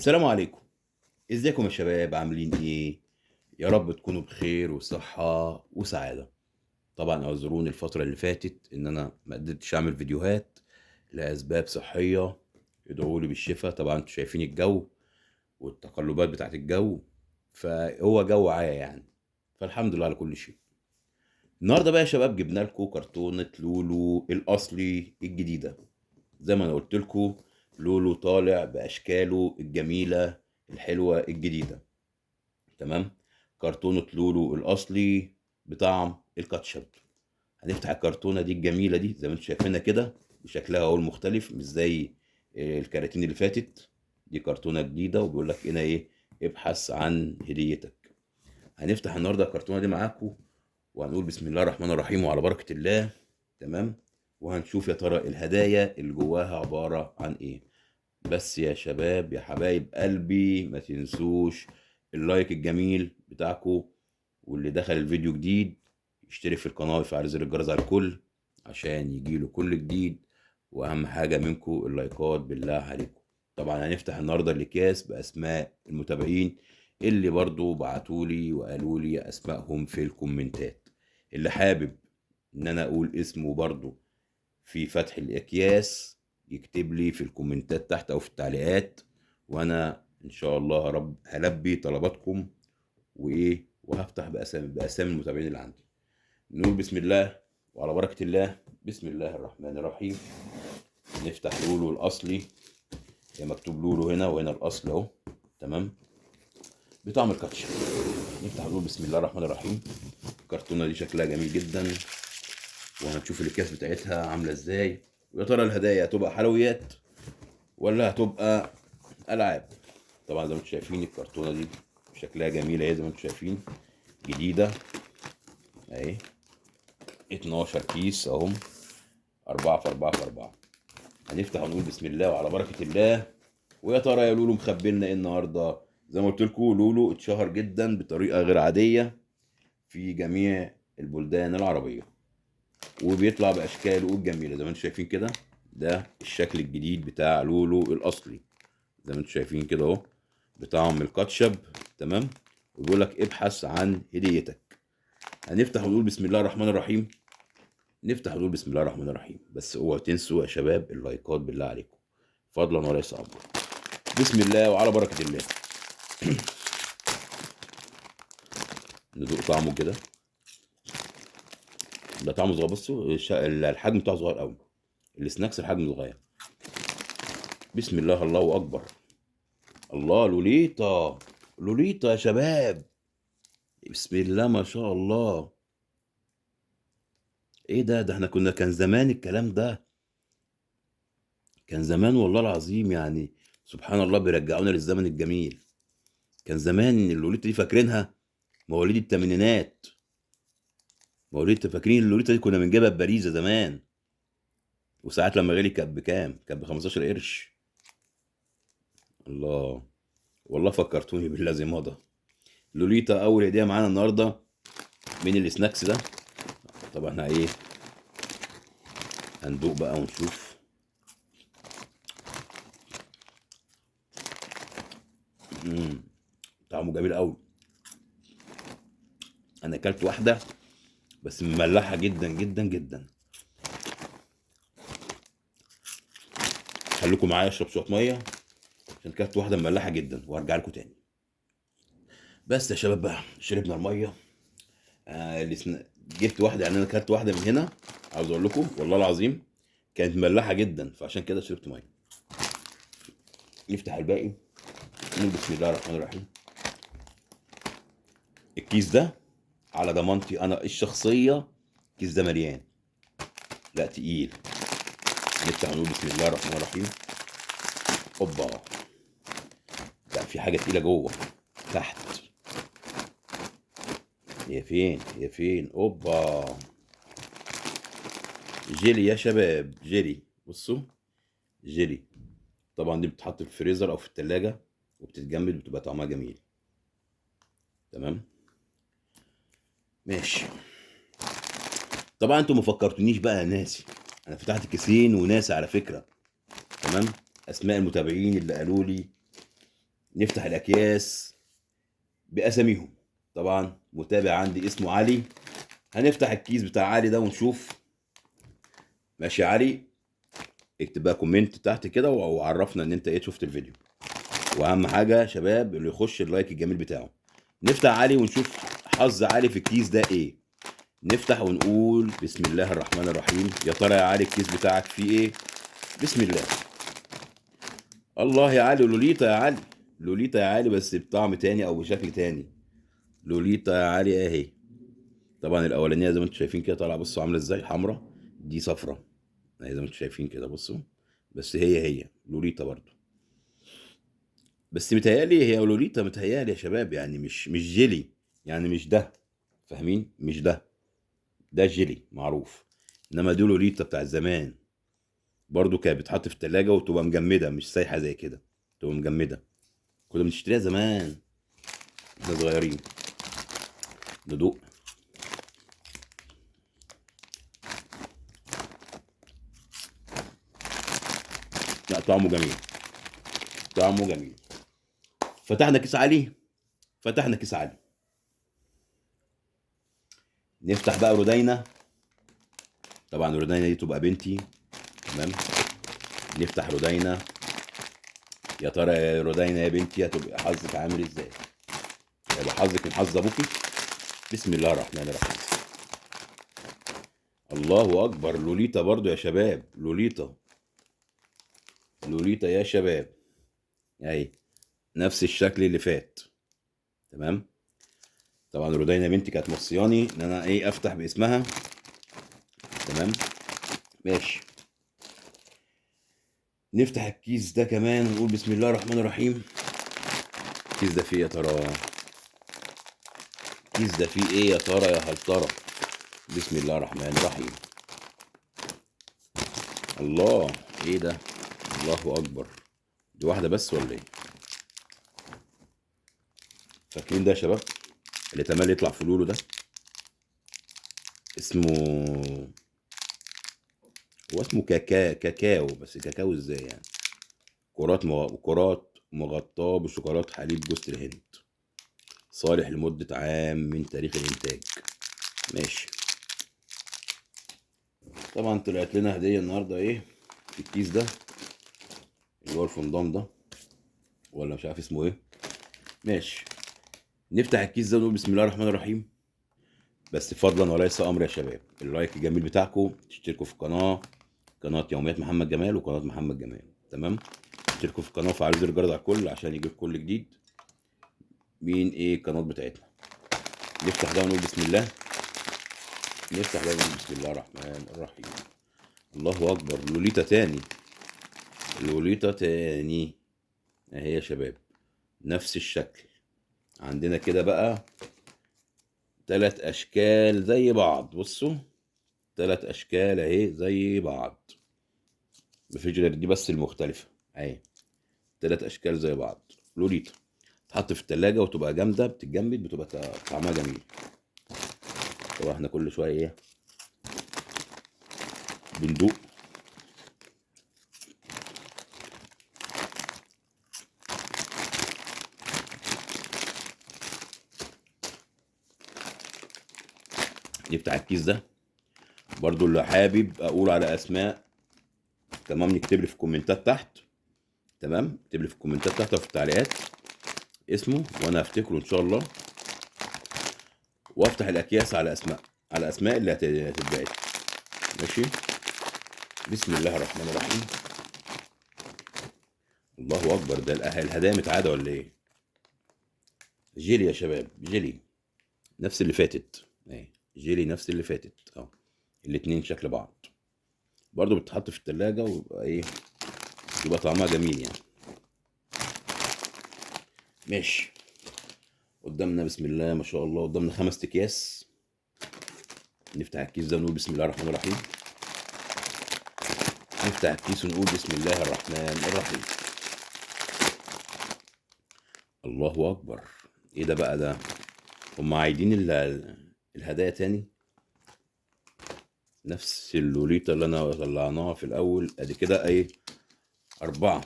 السلام عليكم. ازيكم يا شباب؟ عاملين ايه؟ يا رب تكونوا بخير وصحة وسعادة. طبعا اعذروني الفترة اللي فاتت ان انا ما قدرتش اعمل فيديوهات لاسباب صحية. ادعوا لي بالشفاء. طبعا انتوا شايفين الجو والتقلبات بتاعت الجو، فهو جو عاية يعني. فالحمد لله على كل شيء. النهارده بقى يا شباب جبنا لكم كرتونة لولو الاصلي الجديدة. زي ما انا قلت لكم، لولو طالع باشكاله الجميلة الحلوة الجديدة. تمام. كرتونة لولو الأصلي بطعم الكاتشب. هنفتح الكرتونة دي الجميلة دي زي ما انتم شايفينها كده، وشكلها هو المختلف مش زي الكراتين اللي فاتت. دي كرتونة جديدة وبيقول لك هنا ايه؟ ابحث عن هديتك. هنفتح النهارده الكرتونة دي معاكم، وهنقول بسم الله الرحمن الرحيم وعلى بركة الله. تمام. وهنشوف يا ترى الهدايا اللي جواها عبارة عن ايه. بس يا شباب يا حبايب قلبي ما تنسوش اللايك الجميل بتاعكم، واللي دخل الفيديو جديد يشترك في القناة ويفعل زر الجرس على الكل عشان يجيله كل جديد. واهم حاجة منكم اللايكات بالله عليكم. طبعا هنفتح النهاردة الاكياس باسماء المتابعين اللي برضو بعتولي وقالوا لي اسمائهم في الكومنتات. اللي حابب ان انا اقول اسمه برضو في فتح الاكياس يكتب لي في الكومنتات تحت او في التعليقات، وانا ان شاء الله يا رب هلبي طلباتكم وهفتح باسامي المتابعين اللي عندي. نقول بسم الله وعلى بركة الله. بسم الله الرحمن الرحيم. نفتح لولو الاصلي. هي مكتوب لولو هنا وهنا الاصل اهو. تمام. بطعم الكاتشب. نفتح لولو بسم الله الرحمن الرحيم. الكرتونة دي شكلها جميل جدا، وهنشوف الاكياس بتاعتها عاملة ازاي، ويا ترى الهدايا هتبقى حلويات ولا هتبقى العاب. طبعا زي ما انتم شايفين الكرتونه دي شكلها جميل اهي، زي ما انتم شايفين جديده اهي. 12 كيس اهم، 4 في 4 في 4. هنفتح ونقول بسم الله وعلى بركه الله. ويا ترى يا لولو مخبي لنا ايه النهارده؟ زي ما قلت لكم لولو اتشهر جدا بطريقه غير عاديه في جميع البلدان العربيه، وبيطلع باشكاله الجميله زي ما انتم شايفين كده. ده الشكل الجديد بتاع لولو الاصلي زي ما انتم شايفين كده اهو، بطعم الكاتشب. تمام. وبيقول لك ابحث عن هديتك. هنفتح ونقول بسم الله الرحمن الرحيم. نفتح ونقول بسم الله الرحمن الرحيم، بس اوعوا تنسوا يا شباب اللايكات بالله عليكم، فضلا وليس امرا. بسم الله وعلى بركه الله. ندوق طعمه كده. ده طعمه صغير، بصوا الحجم بتاعه صغير قوي. السناكس الحجم صغير. بسم الله الله اكبر. الله، لوليتا. لوليتا يا شباب. بسم الله ما شاء الله. ايه ده احنا كان زمان الكلام ده. كان زمان والله العظيم يعني. سبحان الله بيرجعونا للزمن الجميل. كان زمان اللوليتا دي فاكرينها؟ مواليد الثمانينات. مواليد فاكرين اللوليتا دي كنا بنجيبها ببريزه زمان. وساعات لما غالي كانت بكام؟ كانت ب 15 قرش. الله. والله فكرتوني بالذي مضى. لوليتا اول هديه معانا النهارده من السناكس ده. طب احنا ايه؟ هندوق بقى ونشوف. طعمه جميل قوي. انا اكلت واحده بس مملحه جدا جدا جدا. خليكم معايا اشرب شويه ميه عشان كانت واحده مملحه جدا وهرجع لكم تاني. بس يا شباب بقى شربنا الميه. جبت واحده يعني، انا اكلت واحده من هنا. عاوز اقول لكم والله العظيم كانت مملحه جدا، فعشان كده شربت ميه. نفتح الباقي. نقول بسم الله الرحمن الرحيم. الكيس ده على ضمانتي انا الشخصيه، الكيس ده مليان، لا تقيل. نفتح ونقول بسم الله الرحمن الرحيم. اوبا. لا في حاجه تقيله جوه تحت. هي فين؟ هي فين؟ اوبا. جيلي يا شباب، جيلي. بصوا، جيلي. طبعا دي بتتحط في الفريزر او في التلاجة وبتتجمد وبتبقى طعمها جميل. تمام. ماشي. طبعا انتوا ما فكرتونيش بقى يا ناسي. انا فتحت كيسين وناسي على فكرة. تمام. اسماء المتابعين اللي قالوا لي نفتح الاكياس باساميهم. طبعا متابع عندي اسمه علي، هنفتح الكيس بتاع علي ده ونشوف. ماشي يا علي، اكتب بقى كومنت تحت كده وعرفنا ان انت ايه شفت الفيديو. واهم حاجه يا شباب اللي يخش اللايك الجميل بتاعه. نفتح علي ونشوف حظ علي في الكيس ده ايه. نفتح ونقول بسم الله الرحمن الرحيم. يا ترى يا علي الكيس بتاعك فيه ايه؟ بسم الله. الله يا علي، لوليتا يا علي. لوليتا يا علي بس بطعم تاني او بشكل تاني. لوليتا يا علي اهي. طبعا الاولانيه زي ما انتم شايفين كده طالعه، بصوا عامله ازاي، حمراء. دي صفرة زي ما انتم شايفين كده، بصوا. بس هي لوليتا برضو. بس متهيالي هي لوليتا، متهيالي يا شباب، يعني مش جيلي. يعني مش ده، فاهمين؟ مش ده. ده جيلي معروف. انما دي لوليتا بتاع زمان. برضو كانت بتتحط في التلاجة وتبقى مجمدة، مش سايحة زي كده. تبقى مجمدة. كنا بنشتريها زمان احنا صغيرين. ندوق. لا طعمه جميل. طعمه جميل. فتحنا كيس علي. فتحنا كيس علي. نفتح بقى رودينا. طبعا رودينا دي تبقى بنتي. تمام. نفتح رودينا. يا ترى يا رودينا يا بنتي هتبقى حظك عامل ازاي؟ هيبقى حظك من حظ ابوكي. بسم الله الرحمن الرحيم. الله اكبر، لوليتا برضو يا شباب، لوليتا. لوليتا يا شباب. اهي. نفس الشكل اللي فات. تمام. طبعا رودينا بنتي كانت موصياني ان انا ايه افتح باسمها. تمام. ماشي. نفتح الكيس ده كمان ونقول بسم الله الرحمن الرحيم. الكيس ده فيه يا ترى؟ الكيس ده فيه ايه يا ترى يا هل ترى؟ بسم الله الرحمن الرحيم. الله. ايه ده؟ الله اكبر. دي واحده بس ولا ايه؟ فاكرين ده يا شباب؟ اللي تمال يطلع في لولو ده. اسمه. هو اسمه كاكاو، بس كاكاو ازاي يعني؟ كرات مغطاه بشوكولاته حليب جوز الهند. صالح لمده عام من تاريخ الانتاج. ماشي. طبعا طلعت لنا هديه النهارده ايه في الكيس ده، اللي هو الفندام ده، ولا مش عارف اسمه ايه. ماشي. نفتح الكيس ده ونقول بسم الله الرحمن الرحيم. بس فضلا وليس امر يا شباب، اللايك الجميل بتاعكم، تشتركوا في القناه. قناه يوميات محمد جمال وقناه محمد جمال. تمام. اشتركوا في القناه وفعلوا زر الجرس على الكل عشان يجيب كل جديد من ايه القناه بتاعتنا. نفتح ده ونقول بسم الله. نفتح ده ونقول بسم الله الرحمن الرحيم. الله اكبر، لوليتا تاني. لوليتا تاني. اهي يا شباب. نفس الشكل. عندنا كده بقى 3 اشكال زي بعض، بصوا. 3 اشكال اهي زي بعض. مفيش غير دي بس المختلفة. اهي. 3 اشكال زي بعض. لوليتا. تحط في التلاجة وتبقى جامدة، بتتجمد، بتبقى طعمها جميل. طبعا احنا كل شوية ايه بندوق. نفتح الكيس ده. برضو اللي حابب اقول على اسماء تمام يكتب لي في الكومنتات تحت. تمام. اكتب لي في الكومنتات تحت وفي التعليقات اسمه وانا افتكره ان شاء الله. وافتح الاكياس على اسماء. على اسماء اللي هتتبعت. ماشي. بسم الله الرحمن الرحيم. الله اكبر، ده الهدايا متعاده ولا ايه؟ جيلي يا شباب، جيلي. نفس اللي فاتت اهي. جيلي نفس اللي فاتت اه. الاتنين شكل بعض. برضو بتتحط في التلاجة ويبقى ايه، يبقى طعمها جميل يعني. ماشي. قدامنا بسم الله ما شاء الله، قدامنا 5 اكياس. نفتح الكيس ده ونقول بسم الله الرحمن الرحيم. نفتح الكيس ونقول بسم الله الرحمن الرحيم. الله اكبر. ايه ده بقى ده؟ هم عايدين الهدايا تاني. نفس اللوليتا اللي انا طلعناها في الاول ادي كده ايه. 4.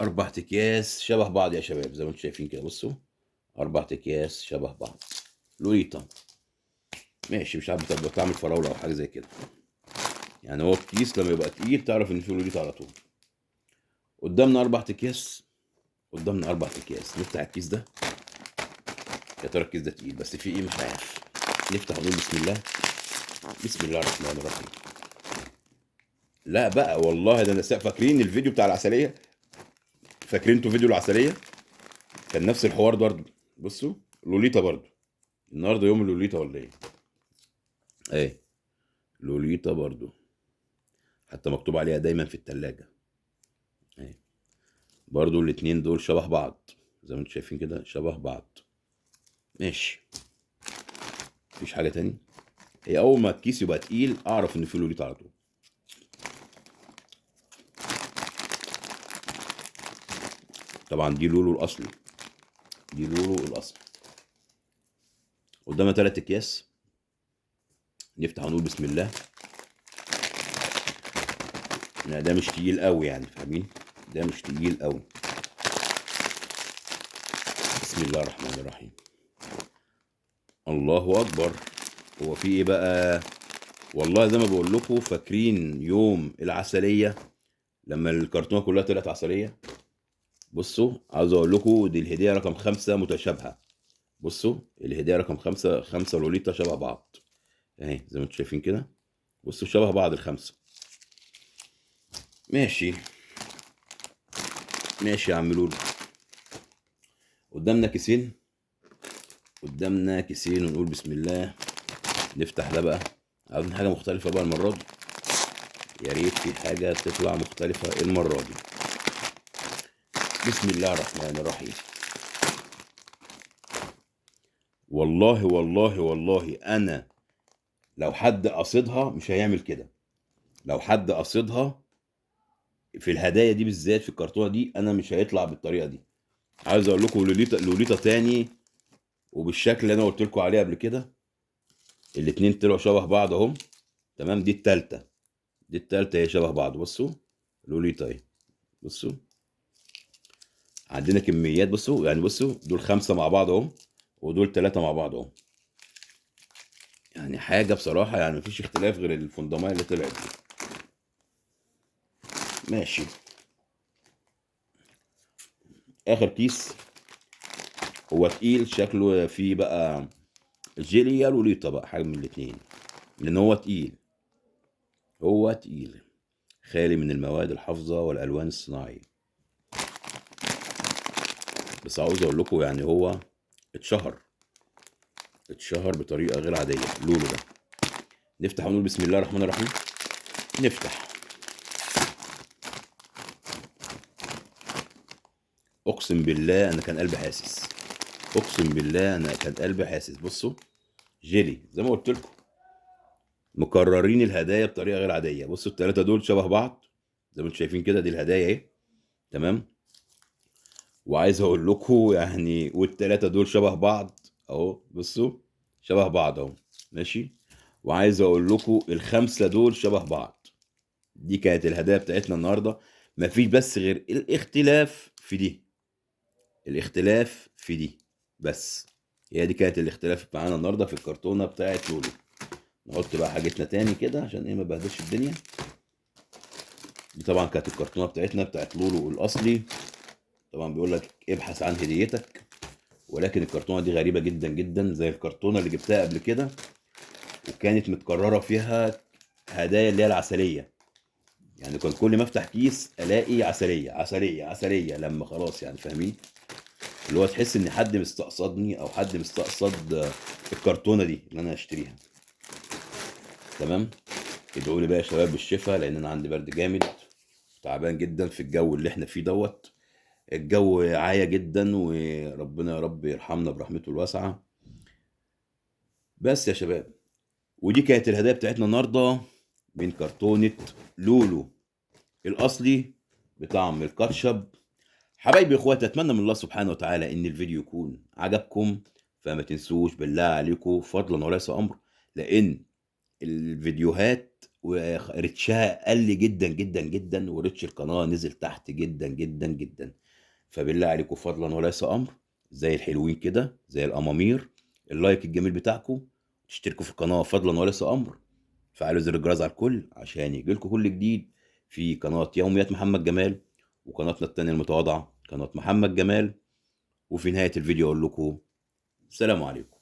4 أكياس شبه بعض يا شباب زي ما انتم شايفين كده. بصوا 4 أكياس شبه بعض لوليتا. ماشي، مش عارف بتبقى طعم الفراولة أو حاجة زي كده. يعني هو الكيس لما يبقى تقيل تعرف إن فيه لوليتا على طول. قدامنا 4 أكياس، قدامنا 4 أكياس. نفتح الكيس ده. يا ترى الكيس ده تقيل بس فيه إيه مش عارف. نفتح ونقول بسم الله. بسم الله الرحمن الرحيم. لا بقى والله ده انا فاكرين الفيديو بتاع العسليه؟ فاكرين انتوا فيديو العسليه؟ كان نفس الحوار برضه. بصوا لوليتا برضه. النهارده يوم اللوليتا ولا ايه؟ ايه لوليتا برضه، حتى مكتوب عليها دايما في التلاجة. ايه برضه الاتنين دول شبه بعض زي ما انتوا شايفين كده، شبه بعض. ماشي، مفيش حاجه تاني. هي اول ما الكيس يبقى تقيل اعرف ان فيه لوليتا على طول. طبعا دي لولو الاصلي، دي لولو الاصلي. قدامنا 3 اكياس. نفتح ونقول بسم الله. لا ده مش تقيل قوي يعني، فاهمين؟ ده مش تقيل قوي. بسم الله الرحمن الرحيم. الله اكبر. هو في ايه بقى؟ والله زي ما بقول لكم، فاكرين يوم العسليه لما الكرتونه كلها طلعت عسليه؟ بصوا عاوز اقول لكم دي الهديه رقم 5 متشابهه. بصوا الهديه رقم 5، 5 لوليتا شبه بعض اهي زي ما انتم شايفين كده. بصوا شبه بعض الخمسه. ماشي، ماشي يا عم لولو. قدامنا كيسين، قدامنا كيسين ونقول بسم الله. نفتح ده بقى. عاوزين حاجة مختلفة بقى المرة دي. يا ريت في حاجة تطلع مختلفة المرة دي. بسم الله الرحمن الرحيم. والله والله والله أنا لو حد قصدها مش هيعمل كده. لو حد قصدها في الهدايا دي بالذات في الكرتونة دي أنا مش هيطلع بالطريقة دي. عايز أقول لكم لوليتا، لوليتا تاني وبالشكل اللي أنا قلت لكم عليه قبل كده. الاتنين طلعوا شبه بعض أهم. تمام، دي التالتة. دي التالتة هي شبه بعض. بصوا لوليتا اهي. بصوا عندنا كميات. بصوا يعني بصوا دول 5 مع بعض اهم، ودول 3 مع بعض اهم. يعني حاجة بصراحة يعني مفيش اختلاف غير الفندماء اللي طلعت دي. ماشي، آخر كيس. هو تقيل شكله فيه بقى جيلي يا لوليتا بقى، حاجة من الاتنين. لأن هو تقيل، هو تقيل خالي من المواد الحافظة والألوان الصناعية. بس عاوز أقول لكم يعني هو اتشهر، اتشهر بطريقة غير عادية لولو ده. نفتح ونقول بسم الله الرحمن الرحيم. نفتح. اقسم بالله انا كان قلبي حاسس، اقسم بالله انا كان قلبي حاسس. بصوا جيلي زي ما قلت لكم، مكررين الهدايا بطريقه غير عاديه. بصوا الثلاثه دول شبه بعض زي ما انتم شايفين كده، دي الهدايا اهي. تمام، وعايز اقول لكم يعني والثلاثه دول شبه بعض اهو. بصوا شبه بعض اهو. ماشي، وعايز اقول لكم الخمسه دول شبه بعض. دي كانت الهدايا بتاعتنا النهارده. مفيش بس غير الاختلاف في دي، الاختلاف في دي بس. هي دي كانت الاختلاف معانا النهارده في الكرتونه بتاعت لولو. نحط بقى حاجتنا تاني كده عشان ايه ما بهدلش الدنيا. دي طبعا كانت الكرتونه بتاعتنا بتاعت لولو الاصلي. طبعا بيقول لك ابحث عن هديتك، ولكن الكرتونه دي غريبه جدا جدا زي الكرتونه اللي جبتها قبل كده، وكانت متكرره فيها هدايا اللي هي العسليه. يعني كان كل ما افتح كيس الاقي عسليه عسليه عسليه، لما خلاص يعني فاهمين اللي هو تحس ان حد مستقصدني او حد مستقصد الكرتونه دي اللي انا هشتريها. تمام، ادعوا لي بقى يا شباب بالشفاء لان انا عندي برد جامد، تعبان جدا في الجو اللي احنا فيه دوت. الجو عايا جدا، وربنا يا رب يرحمنا برحمته الواسعه. بس يا شباب، ودي كانت الهدايا بتاعتنا النهارده من كرتونه لولو الاصلي بطعم الكاتشب. حبايبي اخواتي، اتمنى من الله سبحانه وتعالى ان الفيديو يكون عجبكم. فما تنسوش بالله عليكم فضلا وليس امر، لان الفيديوهات وريتشها قل جدا جدا جدا، وريتش القناه نزل تحت جدا جدا جدا. فبالله عليكم فضلا وليس امر، زي الحلوين كده زي الامامير، اللايك الجميل بتاعكم، تشتركوا في القناه فضلا وليس امر، فعلوا زر الجرس على الكل عشان يجيلكم كل جديد في قناه يوميات محمد جمال، وقناتنا التانية المتواضعه قناه محمد جمال. وفي نهايه الفيديو اقول لكم السلام عليكم.